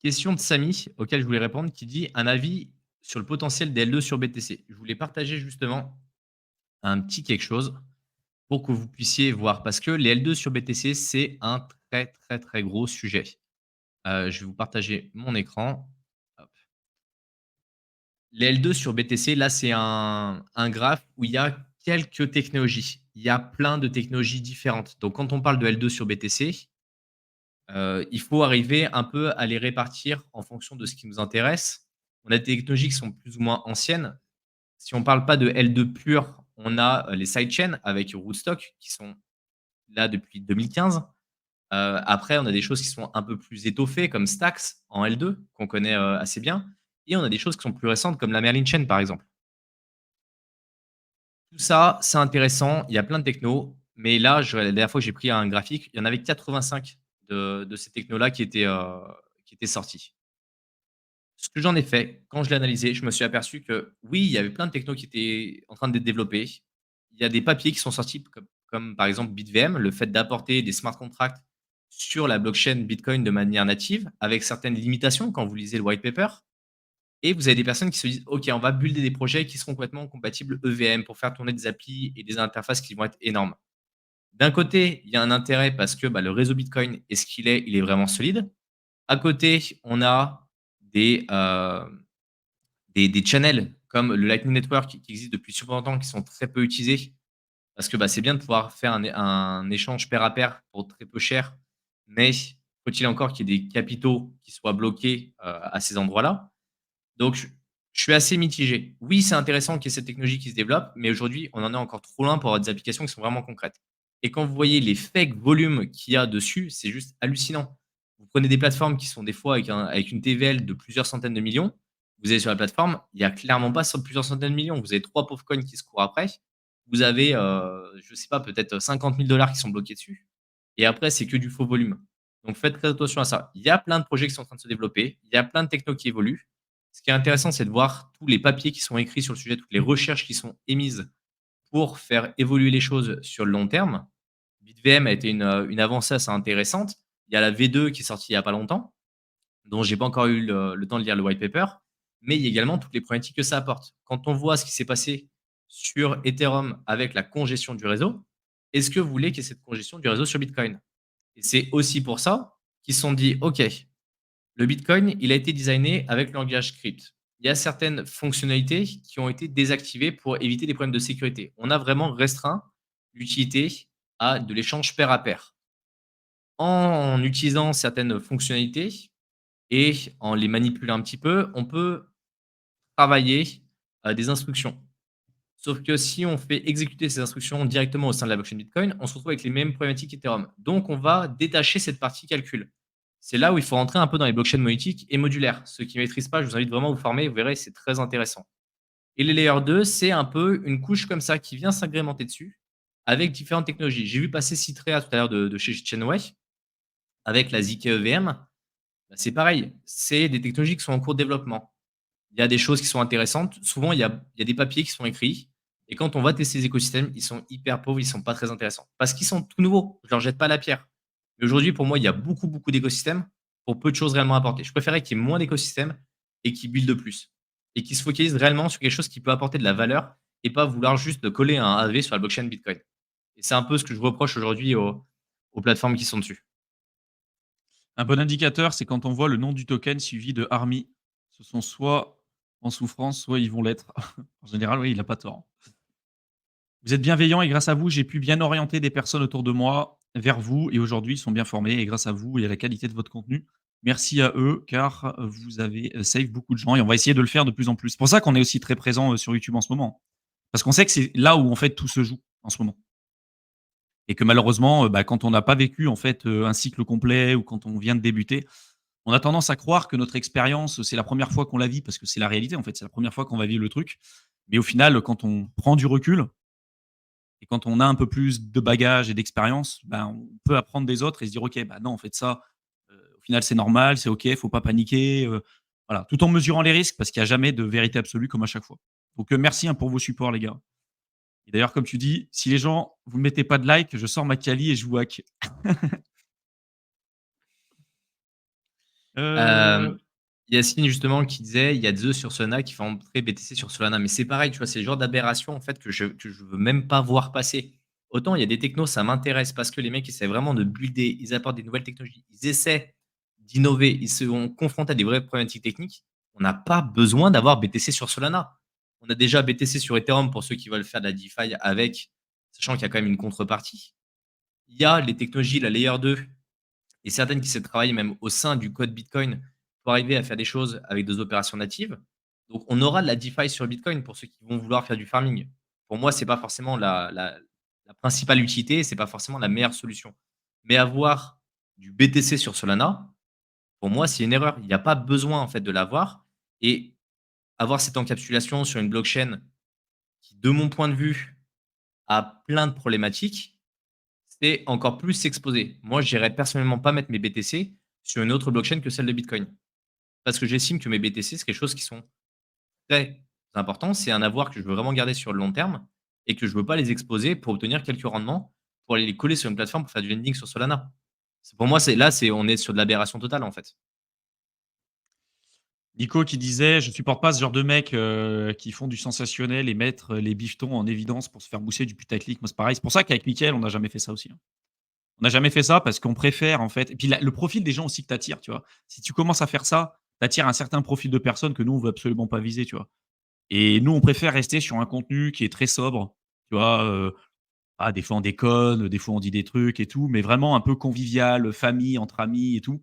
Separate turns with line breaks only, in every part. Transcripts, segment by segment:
Question de Samy, auquel je voulais répondre, qui dit: «Un avis sur le potentiel des L2 sur BTC». Je voulais partager justement un petit quelque chose pour que vous puissiez voir, parce que les L2 sur BTC, c'est un très, très, très gros sujet. Je vais vous partager mon écran. Hop. Les L2 sur BTC, là, c'est un graphe où il y a quelques technologies. Il y a plein de technologies différentes. Donc quand on parle de L2 sur BTC, il faut arriver un peu à les répartir en fonction de ce qui nous intéresse. On a des technologies qui sont plus ou moins anciennes. Si on ne parle pas de L2 pur, on a, les sidechains avec Rootstock qui sont là depuis 2015. Après, on a des choses qui sont un peu plus étoffées comme Stacks en L2 qu'on connaît, assez bien, et on a des choses qui sont plus récentes comme la Merlin Chain, par exemple. Tout ça, c'est intéressant, il y a plein de technos, mais là, la dernière fois que j'ai pris un graphique, il y en avait 85 de ces technos-là qui étaient sortis. Ce que j'en ai fait, quand je l'ai analysé, je me suis aperçu que oui, il y avait plein de technos qui étaient en train d'être développés. Il y a des papiers qui sont sortis comme par exemple BitVM, le fait d'apporter des smart contracts sur la blockchain Bitcoin de manière native, avec certaines limitations quand vous lisez le white paper. Et vous avez des personnes qui se disent: «OK, on va builder des projets qui seront complètement compatibles EVM pour faire tourner des applis et des interfaces qui vont être énormes». D'un côté, il y a un intérêt parce que, bah, le réseau Bitcoin est ce qu'il est, il est vraiment solide. À côté, on a des, des channels comme le Lightning Network qui existe depuis super longtemps, qui sont très peu utilisés parce que, bah, c'est bien de pouvoir faire un échange pair à pair pour très peu cher, mais faut-il encore qu'il y ait des capitaux qui soient bloqués, à ces endroits-là. Donc je suis assez mitigé. Oui, c'est intéressant qu'il y ait cette technologie qui se développe, mais aujourd'hui, on en est encore trop loin pour avoir des applications qui sont vraiment concrètes. Et quand vous voyez les fake volumes qu'il y a dessus, c'est juste hallucinant. Vous prenez des plateformes qui sont des fois avec une TVL de plusieurs centaines de millions, vous allez sur la plateforme, il y a clairement pas sur plusieurs centaines de millions. Vous avez 3 pauvres coins qui se courent après. Vous avez, je sais pas, peut-être 50 000 $ qui sont bloqués dessus, et après c'est que du faux volume. Donc faites très attention à ça. Il y a plein de projets qui sont en train de se développer, il y a plein de technos qui évoluent. Ce qui est intéressant, c'est de voir tous les papiers qui sont écrits sur le sujet, toutes les recherches qui sont émises pour faire évoluer les choses sur le long terme. BitVM a été une avancée assez intéressante. Il y a la V2 qui est sortie il y a pas longtemps, dont j'ai pas encore eu le temps de lire le white paper, mais il y a également toutes les problématiques que ça apporte. Quand on voit ce qui s'est passé sur Ethereum avec la congestion du réseau, est-ce que vous voulez qu'il y ait cette congestion du réseau sur Bitcoin? Et c'est aussi pour ça qu'ils se sont dit: «OK, le Bitcoin, il a été designé avec le langage script. Il y a certaines fonctionnalités qui ont été désactivées pour éviter des problèmes de sécurité. On a vraiment restreint l'utilité à de l'échange pair à pair. En utilisant certaines fonctionnalités et en les manipulant un petit peu, on peut travailler des instructions. Sauf que si on fait exécuter ces instructions directement au sein de la blockchain Bitcoin, on se retrouve avec les mêmes problématiques Ethereum. Donc, on va détacher cette partie calcul. C'est là où il faut rentrer un peu dans les blockchains monétiques et modulaires. Ceux qui ne maîtrisent pas, je vous invite vraiment à vous former, vous verrez, c'est très intéressant. Et les Layer 2, c'est un peu une couche comme ça qui vient s'agrémenter dessus avec différentes technologies. J'ai vu passer Citrea tout à l'heure de chez Chainway avec la ZK EVM. Bah, c'est pareil, c'est des technologies qui sont en cours de développement. Il y a des choses qui sont intéressantes. Souvent, il y a des papiers qui sont écrits, et quand on va tester les écosystèmes, ils sont hyper pauvres, ils sont pas très intéressants. Parce qu'ils sont tout nouveaux, je leur jette pas la pierre. Mais aujourd'hui, pour moi, il y a beaucoup, beaucoup d'écosystèmes pour peu de choses réellement apporter. Je préférais qu'il y ait moins d'écosystèmes et qu'ils buildent plus. Et qu'ils se focalisent réellement sur quelque chose qui peut apporter de la valeur et pas vouloir juste coller un AV sur la blockchain Bitcoin. Et c'est un peu ce que je reproche aujourd'hui aux plateformes qui sont dessus.
Un bon indicateur, c'est quand on voit le nom du token suivi de Army. Ce sont soit en souffrance, soit ils vont l'être. En général, oui, il a pas tort. Vous êtes bienveillant et grâce à vous, j'ai pu bien orienter des personnes autour de moi vers vous et aujourd'hui, ils sont bien formés et grâce à vous et à la qualité de votre contenu. Merci à eux car vous avez save beaucoup de gens et on va essayer de le faire de plus en plus. C'est pour ça qu'on est aussi très présent sur YouTube en ce moment. Parce qu'on sait que c'est là où en fait tout se joue en ce moment. Et que malheureusement, bah, quand on n'a pas vécu en fait, un cycle complet ou quand on vient de débuter, on a tendance à croire que notre expérience, c'est la première fois qu'on la vit parce que c'est la réalité en fait, c'est la première fois qu'on va vivre le truc. Mais au final, quand on prend du recul et quand on a un peu plus de bagages et d'expérience, ben, on peut apprendre des autres et se dire: «OK, bah, non, en fait, ça, au final, c'est normal, c'est OK, faut pas paniquer», voilà, tout en mesurant les risques parce qu'il y a jamais de vérité absolue comme à chaque fois. Donc, merci, hein, pour vos supports les gars. Et d'ailleurs, comme tu dis, si les gens vous ne mettez pas de like, je sors ma Kali et je vous hack. Heu,
Hem, Yacine justement qui disait: «Il y a des œufs sur Solana qui font entrer BTC sur Solana». Mais c'est pareil, tu vois? C'est le genre d'aberration en fait que je veux même pas voir passer. Autant il y a des technos, ça m'intéresse parce que les mecs essaient vraiment de builder, ils apportent des nouvelles technologies, ils essaient d'innover, ils se sont confrontés à des vraies problématiques techniques. On n'a pas besoin d'avoir BTC sur Solana. On a déjà BTC sur Ethereum pour ceux qui veulent faire de la DeFi avec, sachant qu'il y a quand même une contrepartie. Il y a les technologies, la Layer 2 et certaines qui essaient de travailler même au sein du code Bitcoin pour arriver à faire des choses avec des opérations natives. Donc, on aura de la DeFi sur Bitcoin pour ceux qui vont vouloir faire du farming. Pour moi, c'est pas forcément la principale utilité, c'est pas forcément la meilleure solution. Mais avoir du BTC sur Solana, pour moi, c'est une erreur. Il n'y a pas besoin en fait de l'avoir et avoir cette encapsulation sur une blockchain qui, de mon point de vue, a plein de problématiques, c'est encore plus s'exposer. Moi, j'irais personnellement pas mettre mes BTC sur une autre blockchain que celle de Bitcoin. Parce que j'estime que mes BTC, c'est quelque chose qui sont très importants. C'est un avoir que je veux vraiment garder sur le long terme et que je veux pas les exposer pour obtenir quelques rendements, pour aller les coller sur une plateforme pour faire du lending sur Solana. Pour moi, on est sur de l'aberration totale, en fait.
Nico qui disait: «Je supporte pas ce genre de mecs, qui font du sensationnel et mettre les bifetons en évidence pour se faire bousser du putaclic». Moi, c'est pareil. C'est pour ça qu'avec Mickaël, on n'a jamais fait ça aussi, hein. On n'a jamais fait ça parce qu'on préfère en fait et puis la le profil des gens aussi que tu attires, tu vois? Si tu commences à faire ça, tu attires un certain profil de personnes que nous, on veut absolument pas viser, tu vois? Et nous, on préfère rester sur un contenu qui est très sobre, tu vois? Des fois on déconne, des fois on dit des trucs et tout, mais vraiment un peu convivial, famille, entre amis et tout.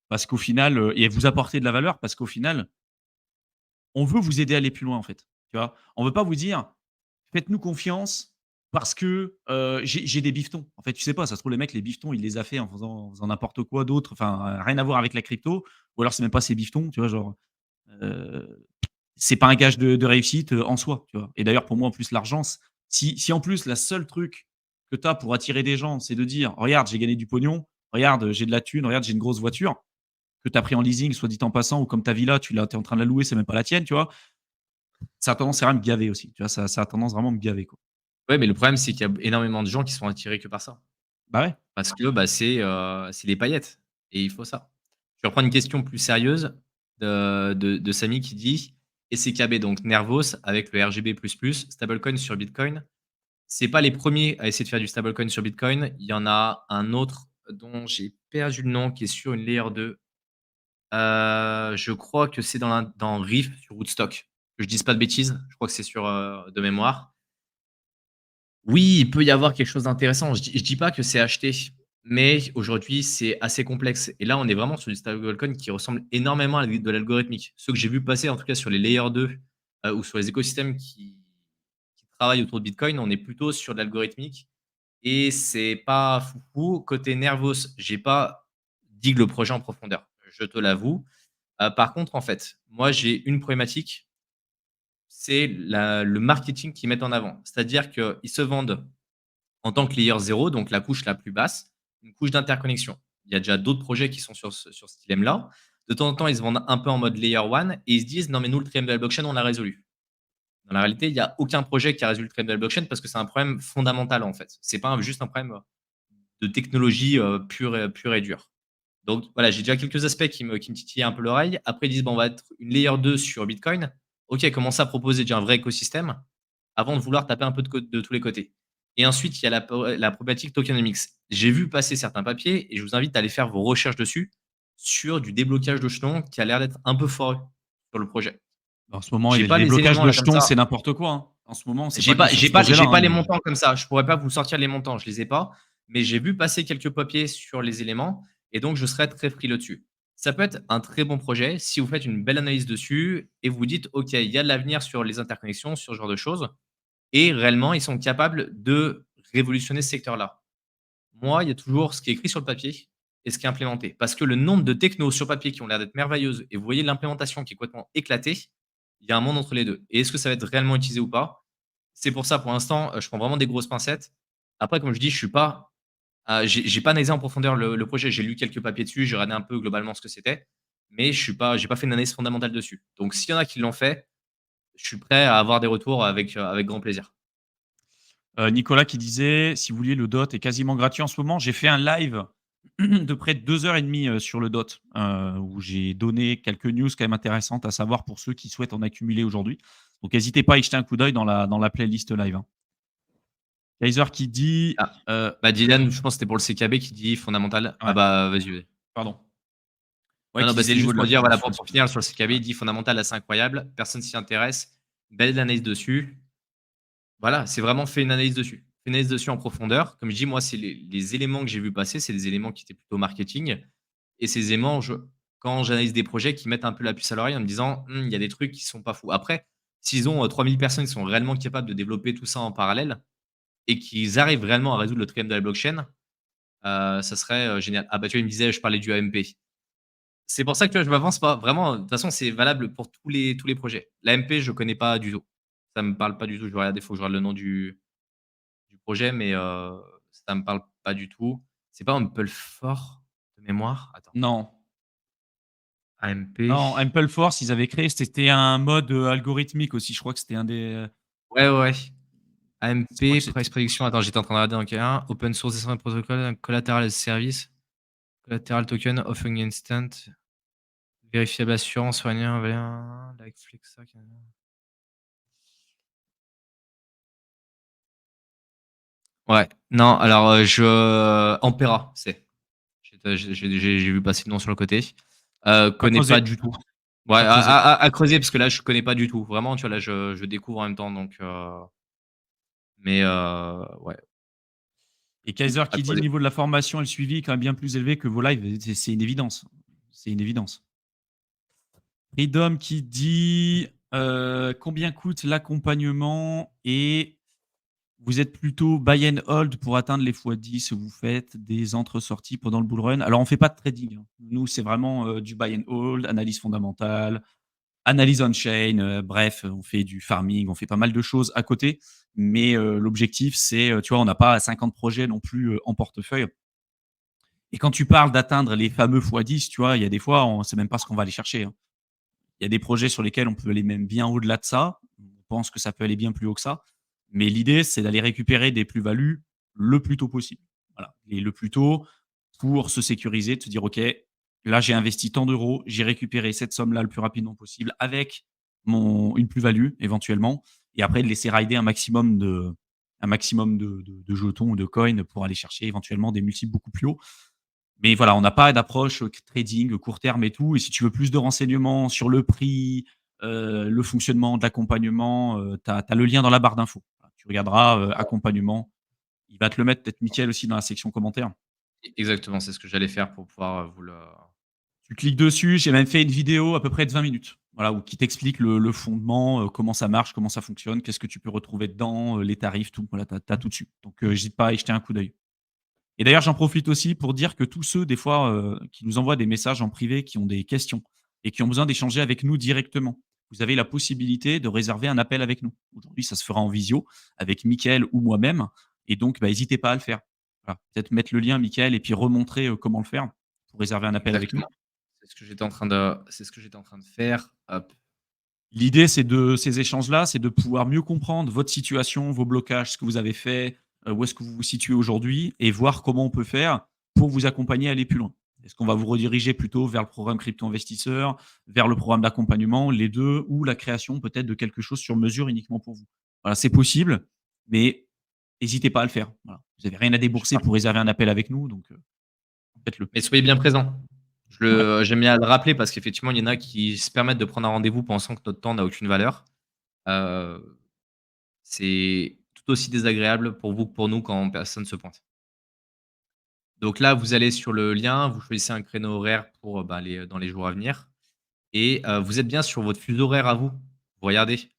Parce qu'au final, et vous apporter de la valeur parce qu'au final, on veut vous aider à aller plus loin, en fait, tu vois? On veut pas vous dire: «Faites-nous confiance parce que, j'ai des bifetons». En fait, tu sais pas, ça se trouve les mecs, les bifetons, il les a fait en faisant n'importe quoi d'autre, enfin, rien à voir avec la crypto ou alors c'est même pas ses bifetons, tu vois? Genre, heu, c'est pas un gage de réussite, en soi, tu vois? Et d'ailleurs, pour moi, en plus, l'argent, si en plus, la seule truc que tu as pour attirer des gens, c'est de dire: «Regarde, j'ai gagné du pognon, regarde, j'ai de la thune, regarde, j'ai une grosse voiture», que tu as pris en leasing, soit dit en passant, ou comme ta villa, tu es en train de la louer, c'est même pas la tienne, tu vois? Ça a tendance à me gaver aussi, tu vois? Ça a tendance vraiment à me gaver, quoi.
Ouais, mais le problème, c'est qu'il y a énormément de gens qui sont attirés que par ça.
Bah, ouais.
Parce que, bah, c'est des paillettes et il faut ça. Je vais reprendre une question plus sérieuse de Samy qui dit: «Et CKB, donc Nervos avec le RGB++, stablecoin sur Bitcoin, c'est pas les premiers à essayer de faire du stablecoin sur Bitcoin. Il y en a un autre dont j'ai perdu le nom qui est sur une layer 2. Je crois que c'est dans Riff sur Woodstock. Que je dise pas de bêtises, je crois que c'est sur, de mémoire. Oui, il peut y avoir quelque chose d'intéressant. Je dis pas que c'est acheté, mais aujourd'hui, c'est assez complexe et là, on est vraiment sur du stablecoin qui ressemble énormément à de l'algorithmique. Ceux que j'ai vu passer, en tout cas sur les layers 2, ou sur les écosystèmes qui travaillent autour de Bitcoin, on est plutôt sur de l'algorithmique et c'est pas foufou. Côté Nervos, j'ai pas dit le projet en profondeur, je te l'avoue. Par contre, en fait, moi, j'ai une problématique, c'est le marketing qu'ils mettent en avant. C'est-à-dire qu'ils se vendent en tant que layer 0, donc la couche la plus basse, une couche d'interconnexion. Il y a déjà d'autres projets qui sont sur ce dilemme-là. De temps en temps, ils se vendent un peu en mode layer 1 et ils se disent: «Non, mais nous, le triangle de la blockchain, on l'a résolu». Dans la réalité, il y a aucun projet qui a résolu le triangle de la blockchain parce que c'est un problème fondamental, en fait. C'est pas juste un problème de technologie pure et dure. Donc voilà, j'ai déjà quelques aspects qui me titillaient un peu l'oreille. Après, ils disent: «Bon, on va être une layer 2 sur Bitcoin». OK, commencer à proposer déjà un vrai écosystème avant de vouloir taper un peu de tous les côtés. Et ensuite, il y a la problématique tokenomics. J'ai vu passer certains papiers et je vous invite à aller faire vos recherches dessus, sur du déblocage de jetons qui a l'air d'être un peu foireux sur le projet.
En ce moment, il
J'ai
y a le
pas les
déblocage
éléments
de
là comme
jetons,
ça.
c'est n'importe quoi, hein. En ce moment, c'est
J'ai
pas que
pas
sur
j'ai
ce
pas
projet-là,
j'ai pas
hein,
les montants comme ça. Je pourrais pas vous sortir les montants, je les ai pas, mais j'ai vu passer quelques papiers sur les éléments et donc je serais très frileux dessus. Ça peut être un très bon projet si vous faites une belle analyse dessus et vous dites: «OK, il y a de l'avenir sur les interconnexions, sur ce genre de choses» et réellement, ils sont capables de révolutionner ce secteur-là. Moi, il y a toujours ce qui est écrit sur le papier et ce qui est implémenté. Parce que le nombre de technos sur papier qui ont l'air d'être merveilleuses et vous voyez l'implémentation qui est complètement éclatée, il y a un monde entre les 2. Et est-ce que ça va être réellement utilisé ou pas? C'est pour ça, pour l'instant, je prends vraiment des grosses pincettes. Après, comme je dis, je suis pas, j'ai pas analysé en profondeur le projet. J'ai lu quelques papiers dessus, j'ai regardé un peu globalement ce que c'était, mais j'ai pas fait une analyse fondamentale dessus. Donc s'il y en a qui l'ont fait, je suis prêt à avoir des retours avec grand plaisir.
Nicolas qui disait: «Si vous vouliez, le DOT est quasiment gratuit en ce moment». J'ai fait un live de près de 2 heures et demie, sur le DOT, où j'ai donné quelques news quand même intéressantes à savoir pour ceux qui souhaitent en accumuler aujourd'hui. Donc n'hésitez pas à y jeter un coup d'œil dans la playlist live, hein. Kaiser qui dit,
Ah,
heu
bah, Dylan, je pense que c'était pour le CKB qui dit fondamental. Ah
ouais,
bah, vas-y, vas-y.
pardon. Ouais,
Non, non,
qui
bah,
disait
c'était
niveau
juste
de
pour
la
dire, voilà,
formation
pour
et
pour
cetera.
finir sur le CKB,
Ouais.
il dit fondamental assez incroyable, personne s'y intéresse, belle analyse dessus. Voilà, c'est vraiment fait une analyse dessus. Fait une analyse dessus en profondeur. Comme je dis, moi, c'est les éléments que j'ai vus passer, c'est des éléments qui étaient plutôt marketing et ces éléments, quand j'analyse des projets qui mettent un peu la puce à l'oreille en me disant: «Mmh, il y a des trucs qui sont pas fous». Après, s'ils ont, 3 000 personnes qui sont réellement capables de développer tout ça en parallèle et qu'ils arrivent réellement à résoudre le triangle de la blockchain, ça serait, génial. Ah bah, tu vois, il me disait, je parlais du AMP. C'est pour ça que, tu vois, je m'avance pas. Vraiment, de toute façon, c'est valable pour tous les projets. L'AMP, je connais pas du tout. Ça me parle pas du tout. Je vais regarder, il faut que je regarde le nom du projet, mais ça me parle pas du tout. C'est pas Amplefort de mémoire? Attends,
Non,
AMP.
non, Ample Force, ils avaient créé, c'était un mode, algorithmique aussi. Je crois que c'était un des,
Ouais, ouais, ouais.
je crois
AMP,
que
price
c'était
prediction. Attends, j'étais en train de regarder dans quel un. Open source decentralized protocol, collateral as a service, collateral token, offering instant, vérifiable assurance, rien, rien, like Flexa. Ouais, non, alors, Ampera, c'est. J'ai vu passer le nom sur le côté.
à
Connais pas
creuser,
du tout. Ouais,
à creuser.
à creuser parce que là, je connais pas du tout. Vraiment, tu vois, là, je découvre en même temps donc mais ouais,
Et Kaiser
à
qui dit: «Le
creuser.
niveau de la formation et le suivi est quand même bien plus élevé que vos lives», c'est une évidence. C'est une évidence. Freedom qui dit, «Combien coûte l'accompagnement et vous êtes plutôt buy and hold pour atteindre les x10 ou vous faites des entre-sorties pendant le bull run?» Alors on fait pas de trading, hein. Nous, c'est vraiment, du buy and hold, analyse fondamentale, analyse on-chain, bref, on fait du farming, on fait pas mal de choses à côté. Mais, l'objectif, c'est, tu vois, on n'a pas 50 projets non plus, en portefeuille. Et quand tu parles d'atteindre les fameux x10, tu vois, il y a des fois, on ne sait même pas ce qu'on va aller chercher, hein. Il y a des projets sur lesquels on peut aller même bien au-delà de ça. On pense que ça peut aller bien plus haut que ça. Mais l'idée, c'est d'aller récupérer des plus-values le plus tôt possible. Voilà. Et le plus tôt pour se sécuriser, de se dire, OK, là, j'ai investi tant d'euros, j'ai récupéré cette somme-là le plus rapidement possible avec une plus-value éventuellement. Et après, de laisser rider un maximum de jetons ou de coins pour aller chercher éventuellement des multiples beaucoup plus hauts. Mais voilà, on n'a pas d'approche, trading, court terme et tout. Et si tu veux plus de renseignements sur le prix, le fonctionnement de l'accompagnement, tu as le lien dans la barre d'infos. Voilà, tu regarderas, accompagnement. Il va te le mettre peut-être Mickaël aussi dans la section commentaires.
Exactement, c'est ce que j'allais faire pour pouvoir, vous le
Tu cliques dessus, j'ai même fait une vidéo à peu près de 20 minutes, voilà, où qui t'explique le fondement, comment ça marche, comment ça fonctionne, qu'est-ce que tu peux retrouver dedans, les tarifs, tout. Voilà, tu as tout dessus. Donc, hésite pas à y jeter un coup d'œil. Et d'ailleurs, j'en profite aussi pour dire que tous ceux, des fois, qui nous envoient des messages en privé, qui ont des questions et qui ont besoin d'échanger avec nous directement, vous avez la possibilité de réserver un appel avec nous. Aujourd'hui, ça se fera en visio avec Mickaël ou moi-même. Et donc, bah, n'hésitez pas à le faire. Voilà. Peut-être mettre le lien, Mickaël, et puis remontrer comment le faire pour réserver un appel avec nous.
exactement. C'est ce que j'étais en train de faire. Hop.
L'idée, c'est de ces échanges-là, c'est de pouvoir mieux comprendre votre situation, vos blocages, ce que vous avez fait, où est-ce que vous vous situez aujourd'hui et voir comment on peut faire pour vous accompagner à aller plus loin. Est-ce qu'on va vous rediriger plutôt vers le programme crypto investisseur, vers le programme d'accompagnement, les 2, ou la création peut-être de quelque chose sur mesure uniquement pour vous? Voilà, c'est possible, mais n'hésitez pas à le faire. Voilà. Vous n'avez rien à
Je
débourser
pars
pour réserver un appel avec nous, donc faites-le.
mais soyez bien présents.
Ouais.
J'aime bien le rappeler parce qu'effectivement, il y en a qui se permettent de prendre un rendez-vous pensant que notre temps n'a aucune valeur. Heu, c'est tout aussi désagréable pour vous que pour nous quand personne se pointe. Donc là, vous allez sur le lien, vous choisissez un créneau horaire pour, bah, dans les jours à venir et vous êtes bien sur votre fuseau horaire à vous. Vous regardez.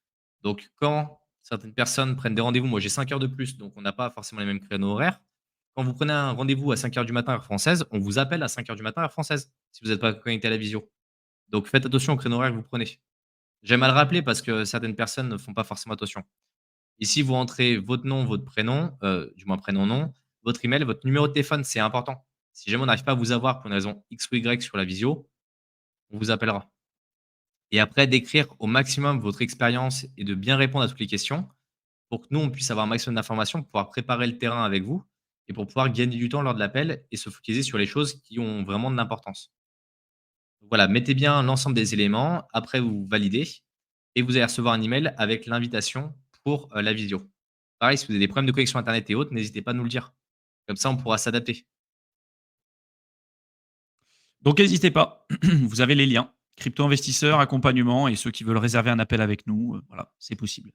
Donc quand certaines personnes prennent des rendez-vous, moi j'ai 5 heures de plus, donc on n'a pas forcément les mêmes créneaux horaires. Quand vous prenez un rendez-vous à 5 heures du matin heure française, on vous appelle à 5 heures du matin heure française, si vous n'êtes pas connecté à la visio. Donc faites attention au créneau horaire que vous prenez. J'aime à le rappeler parce que certaines personnes ne font pas forcément attention. Ici, vous rentrez votre nom, votre prénom, du moins prénom, nom, votre email, votre numéro de téléphone, c'est important. Si jamais on n'arrive pas à vous avoir pour une raison X ou Y sur la visio, on vous appellera. Et après, d'écrire au maximum votre expérience et de bien répondre à toutes les questions pour que nous, on puisse avoir un maximum d'informations pour pouvoir préparer le terrain avec vous et pour pouvoir gagner du temps lors de l'appel et se focaliser sur les choses qui ont vraiment de l'importance. Voilà, mettez bien l'ensemble des éléments, après vous validez et vous allez recevoir un email avec l'invitation pour, la visio. Pareil, si vous avez des problèmes de connexion internet et autres, n'hésitez pas à nous le dire. Comme ça, on pourra s'adapter.
Donc n'hésitez pas, vous avez les liens. Crypto-investisseurs, accompagnement et ceux qui veulent réserver un appel avec nous, voilà, c'est possible.